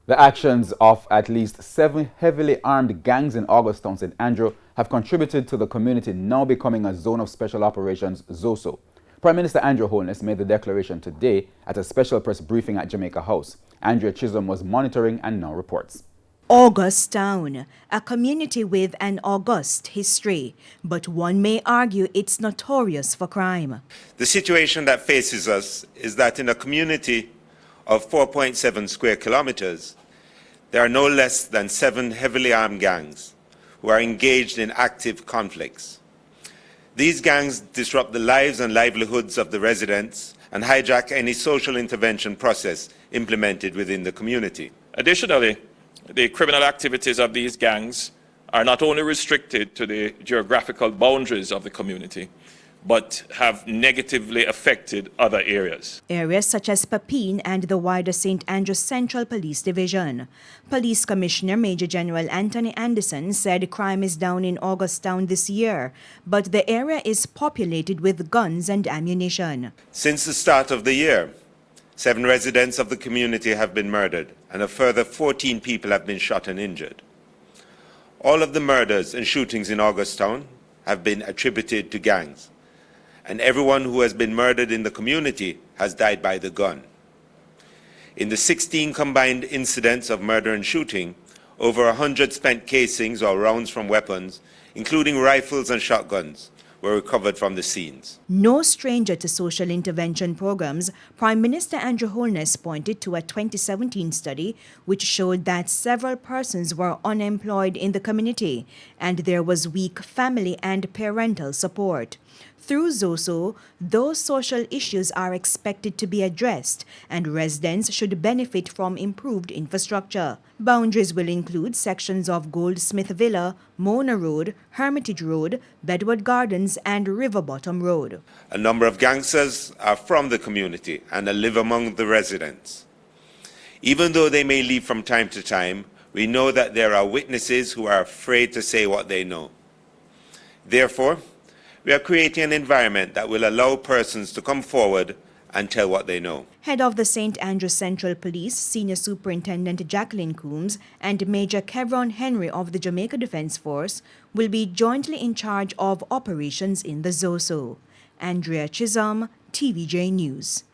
The actions of at least 7 heavily armed gangs in Augustown, St. Andrew have contributed to the community now becoming a zone of special operations, ZOSO. Prime Minister Andrew Holness made the declaration today at a special press briefing at Jamaica House. Andrea Chisholm was monitoring and now reports. Augustown, a community with an august history, but one may argue it's notorious for crime. The situation that faces us is that in a community of 4.7 square kilometers, there are no less than 7 heavily armed gangs who are engaged in active conflicts. These gangs disrupt the lives and livelihoods of the residents and hijack any social intervention process implemented within the community. Additionally, the criminal activities of these gangs are not only restricted to the geographical boundaries of the community, but have negatively affected other areas. Areas such as Papine and the wider St. Andrews Central Police Division. Police Commissioner Major General Anthony Anderson said crime is down in Augustown this year, but the area is populated with guns and ammunition. Since the start of the year, 7 residents of the community have been murdered, and a further 14 people have been shot and injured. All of the murders and shootings in Augustown have been attributed to gangs, and everyone who has been murdered in the community has died by the gun. In the 16 combined incidents of murder and shooting, over 100 spent casings or rounds from weapons, including rifles and shotguns, were recovered from the scenes. No stranger to social intervention programs, Prime Minister Andrew Holness pointed to a 2017 study which showed that several persons were unemployed in the community and there was weak family and parental support. Through ZOSO, those social issues are expected to be addressed and residents should benefit from improved infrastructure. Boundaries will include sections of Goldsmith Villa, Mona Road, Hermitage Road, Bedward Gardens and River Bottom Road. A number of gangsters are from the community and live among the residents. Even though they may leave from time to time, we know that there are witnesses who are afraid to say what they know. Therefore, we are creating an environment that will allow persons to come forward and tell what they know. Head of the St. Andrews Central Police, Senior Superintendent Jacqueline Coombs, and Major Kevron Henry of the Jamaica Defence Force will be jointly in charge of operations in the ZOSO. Andrea Chisholm, TVJ News.